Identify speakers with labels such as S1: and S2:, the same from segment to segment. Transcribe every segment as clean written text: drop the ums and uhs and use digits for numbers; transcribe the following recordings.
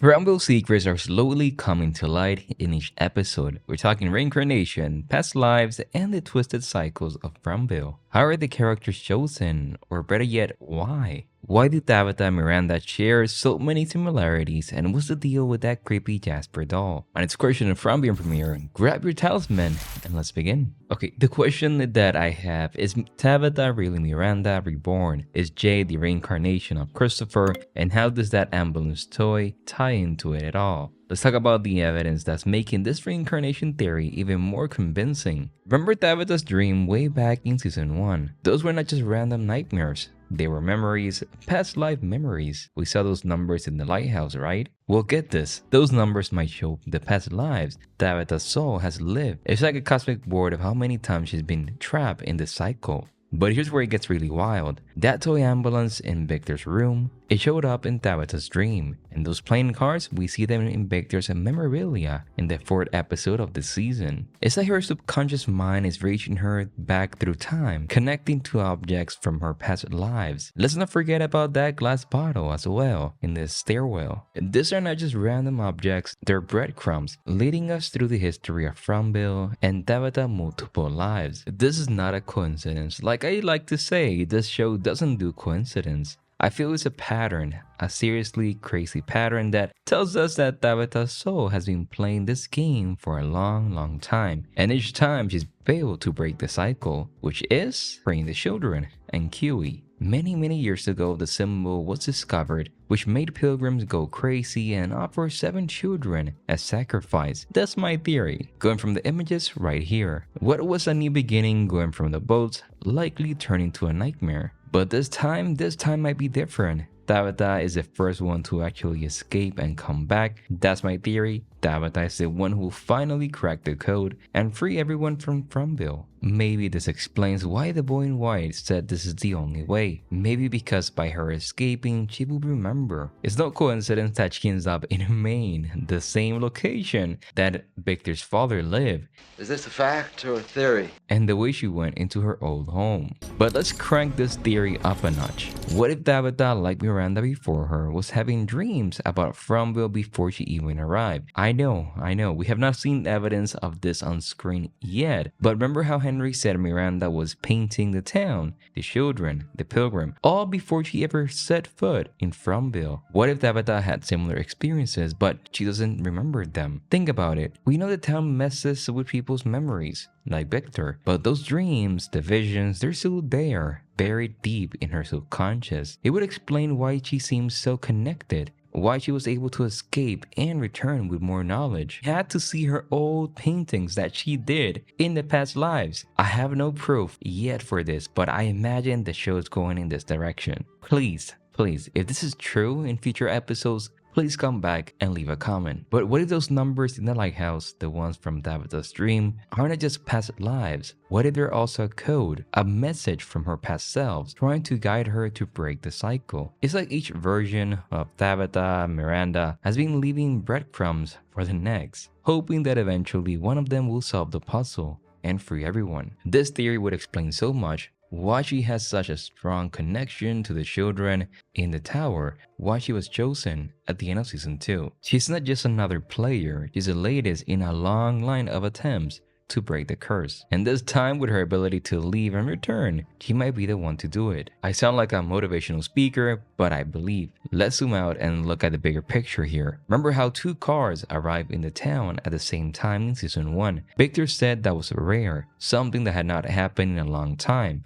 S1: Fromville secrets are slowly coming to light in each episode. We're talking reincarnation, past lives, and the twisted cycles of Fromville. How are the characters chosen? Or better yet, why? Why do Tabitha and Miranda share so many similarities, and what's the deal with that creepy Jasper doll? On its question of Fromville premiere, grab your talisman and let's begin. Okay, the question that I have is Tabitha really Miranda reborn? Is Jay the reincarnation of Christopher? And how does that ambulance toy tie into it at all? Let's talk about the evidence that's making this reincarnation theory even more convincing. Remember Tabitha's dream way back in season 1? Those were not just random nightmares. They were memories, past life memories. We saw those numbers in the lighthouse, right? Well, get this. Those numbers might show the past lives Tabitha's soul has lived. It's like a cosmic board of how many times she's been trapped in this cycle. But here's where it gets really wild. That toy ambulance in Victor's room, it showed up in Tabitha's dream. And those playing cards, we see them in Victor's memorabilia in the 4th episode of the season. It's like her subconscious mind is reaching her back through time, connecting to objects from her past lives. Let's not forget about that glass bottle as well in the stairwell. These are not just random objects, they're breadcrumbs leading us through the history of Fromville and Tabitha's multiple lives. This is not a coincidence. Like I like to say, this show doesn't do coincidence. I feel it's a pattern, a seriously crazy pattern that tells us that Tabitha's soul has been playing this game for a long time, and each time she's failed to break the cycle, which is freeing the children and Kiwi. Many years ago, the symbol was discovered, which made pilgrims go crazy and offer 7 children as sacrifice. That's my theory, going from the images right here. What was a new beginning going from the boats likely turning to a nightmare. But this time might be different. Tabitha is the first one to actually escape and come back. That's my theory. Tabitha is the one who finally cracked the code and free everyone from Fromville. Maybe this explains why the boy in white said this is the only way. Maybe because by her escaping, she will remember. It's no coincidence that she ends up in Maine, the same location that Victor's father lived.
S2: Is this a fact or a theory?
S1: And the way she went into her old home. But let's crank this theory up a notch. What if Tabitha, like Miranda before her, was having dreams about Fromville before she even arrived? I know, we have not seen evidence of this on screen yet, but remember how Henry said Miranda was painting the town, the children, the pilgrim, all before she ever set foot in Fromville? What if Tabitha had similar experiences, but she doesn't remember them? Think about it. We know the town messes with people's memories, like Victor, but those dreams, the visions, they're still there, buried deep in her subconscious. It would explain why she seems so connected, why she was able to escape and return with more knowledge. She had to see her old paintings that she did in the past lives. I have no proof yet for this, but I imagine the show is going in this direction. Please, if this is true in future episodes, please come back and leave a comment. But what if those numbers in the lighthouse, the ones from Tabitha's dream, aren't just past lives? What if they're also a code, a message from her past selves, trying to guide her to break the cycle? It's like each version of Tabitha, Miranda, has been leaving breadcrumbs for the next, hoping that eventually one of them will solve the puzzle and free everyone. This theory would explain so much why she has such a strong connection to the children in the tower, why she was chosen at the end of season 2. She's not just another player, she's the latest in a long line of attempts to break the curse. And this time, with her ability to leave and return, she might be the one to do it. I sound like a motivational speaker, but I believe. Let's zoom out and look at the bigger picture here. Remember how 2 cars arrived in the town at the same time in season 1? Victor said that was rare, something that had not happened in a long time.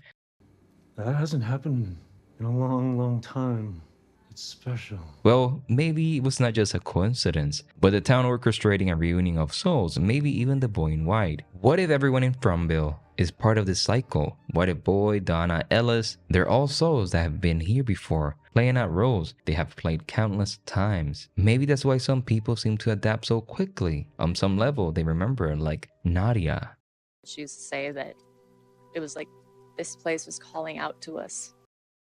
S3: That hasn't happened in a long time. It's special.
S1: Well, maybe it was not just a coincidence, but the town orchestrating a reunion of souls, maybe even the boy in white. What if everyone in Fromville is part of this cycle? What if Boy, Donna, Ellis, they're all souls that have been here before, playing out roles they have played countless times? Maybe that's why some people seem to adapt so quickly. On some level, they remember, like Nadia.
S4: She used to say that it was like this place was calling out to us.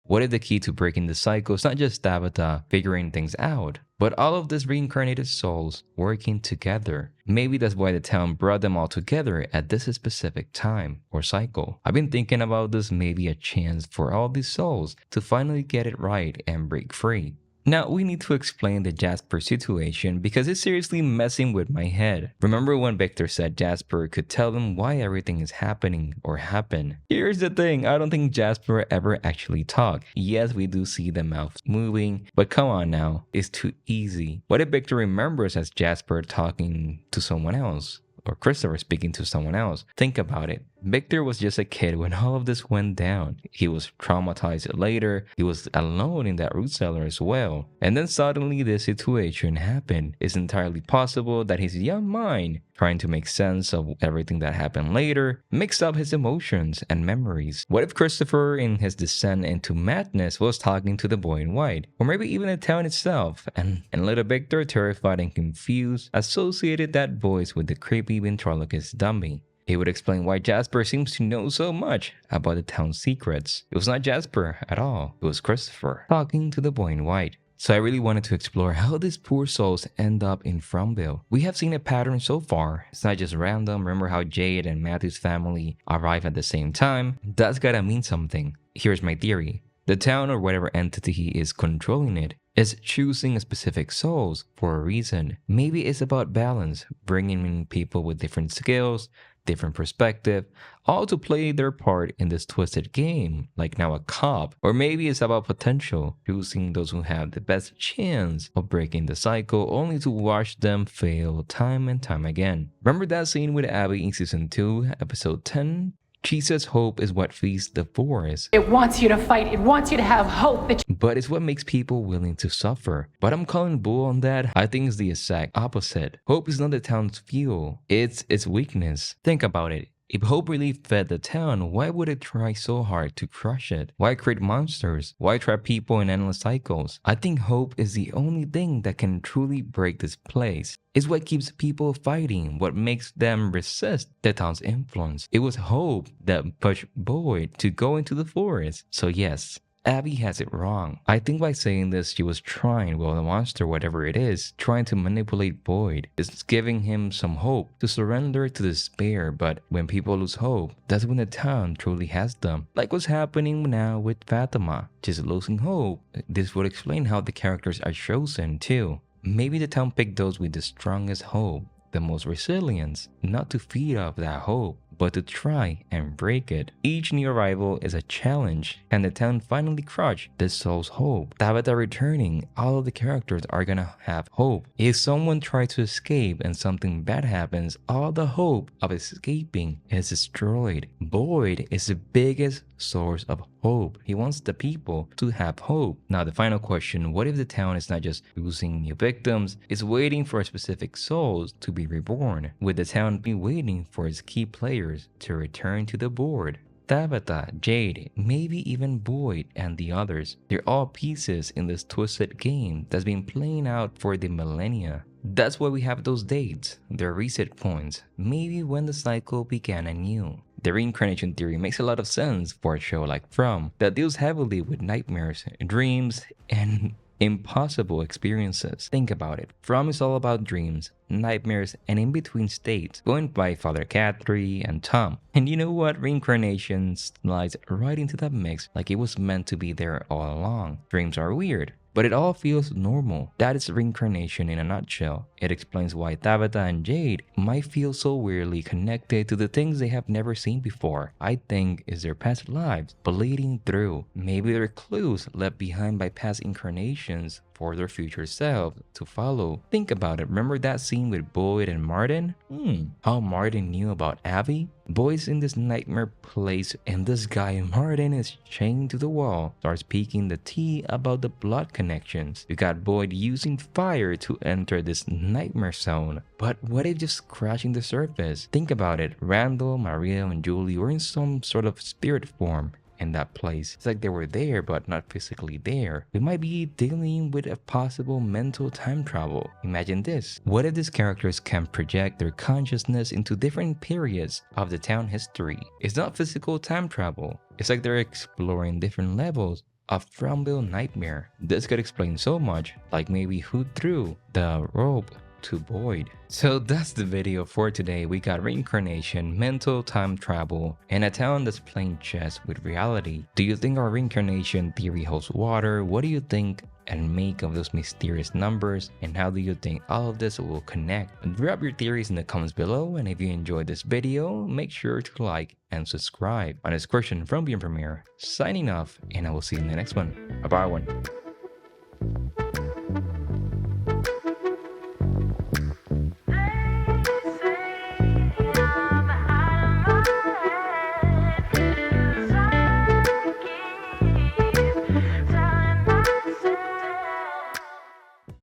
S1: What if the key to breaking the cycle is not just Tabitha figuring things out, but all of these reincarnated souls working together? Maybe that's why the town brought them all together at this specific time or cycle. I've been thinking about this, maybe a chance for all these souls to finally get it right and break free. Now, we need to explain the Jasper situation because it's seriously messing with my head. Remember when Victor said Jasper could tell them why everything is happening or happened? Here's the thing, I don't think Jasper ever actually talked. Yes, we do see the mouth moving, but come on now, it's too easy. What if Victor remembers as Jasper talking to someone else? Or Christopher speaking to someone else. Think about it. Victor was just a kid when all of this went down. He was traumatized later. He was alone in that root cellar as well. And then suddenly this situation happened. It's entirely possible that his young mind, trying to make sense of everything that happened later, mixed up his emotions and memories. What if Christopher, in his descent into madness, was talking to the boy in white? Or maybe even the town itself, and little Victor, terrified and confused, associated that voice with the creepy ventriloquist dummy. It would explain why Jasper seems to know so much about the town's secrets. It was not Jasper at all. It was Christopher talking to the boy in white. So I really wanted to explore how these poor souls end up in Fromville. We have seen a pattern so far. It's not just random. Remember how Jade and Matthew's family arrive at the same time? That's gotta mean something. Here's my theory. The town or whatever entity is controlling it is choosing specific souls for a reason. Maybe it's about balance, bringing in people with different skills, different perspective, all to play their part in this twisted game, like now a cop. Or maybe it's about potential, choosing those who have the best chance of breaking the cycle only to watch them fail time and time again. Remember that scene with Abby in season 2, episode 10? She says hope is what feeds the forest.
S5: It wants you to fight. It wants you to have hope that
S1: But it's what makes people willing to suffer. But I'm calling bull on that. I think it's the exact opposite. Hope is not the town's fuel. It's its weakness. Think about it. If hope really fed the town, why would it try so hard to crush it? Why create monsters? Why trap people in endless cycles? I think hope is the only thing that can truly break this place. It's what keeps people fighting, what makes them resist the town's influence. It was hope that pushed Boyd to go into the forest. So yes, Abby has it wrong. I think by saying this, she was trying, well, the monster, whatever it is, trying to manipulate Boyd. It's giving him some hope to surrender to despair. But when people lose hope, that's when the town truly has them. Like what's happening now with Fatima. She's losing hope. This would explain how the characters are chosen too. Maybe the town picked those with the strongest hope, the most resilience, not to feed off that hope, but to try and break it. Each new arrival is a challenge, and the town finally crushed this soul's hope. Tabitha returning, all of the characters are gonna have hope. If someone tries to escape and something bad happens, all the hope of escaping is destroyed. Boyd is the biggest source of hope. He wants the people to have hope. Now the final question, what if the town is not just choosing new victims, it's waiting for specific souls to be reborn? Would the town be waiting for its key players to return to the board? Tabitha, Jade, maybe even Boyd and the others. They're all pieces in this twisted game that's been playing out for the millennia. That's why we have those dates, their reset points, maybe when the cycle began anew. The reincarnation theory makes a lot of sense for a show like From that deals heavily with nightmares, dreams, and impossible experiences. Think about it. From is all about dreams, nightmares, and in-between states, going by Father Catherine and Tom. And you know what? Reincarnation slides right into that mix like it was meant to be there all along. Dreams are weird, but it all feels normal. That is reincarnation in a nutshell. It explains why Tabitha and Jade might feel so weirdly connected to the things they have never seen before. I think it's their past lives bleeding through. Maybe they're clues left behind by past incarnations for their future self to follow. Think about it. Remember that scene with Boyd and Martin? How Martin knew about Abby? Boyd's in this nightmare place and this guy Martin is chained to the wall, starts peeking the tea about the blood connections. You got Boyd using fire to enter this nightmare zone. But what if just scratching the surface? Think about it. Randall, Maria, and Julie were in some sort of spirit form in that place. It's like they were there but not physically there. We might be dealing with a possible mental time travel. Imagine this. What if these characters can project their consciousness into different periods of the town history? It's not physical time travel. It's like they're exploring different levels of Fromville nightmare. This could explain so much, like maybe who threw the rope to Boyd. So that's the video for today. We got reincarnation, mental time travel, and a town that's playing chess with reality. Do you think our reincarnation theory holds water? What do you think? and make of those mysterious numbers, and how do you think all of this will connect? Drop your theories in the comments below, and if you enjoyed this video, make sure to like and subscribe. On this question from Premiere, signing off, and I will see you in the next one. Bye bye one.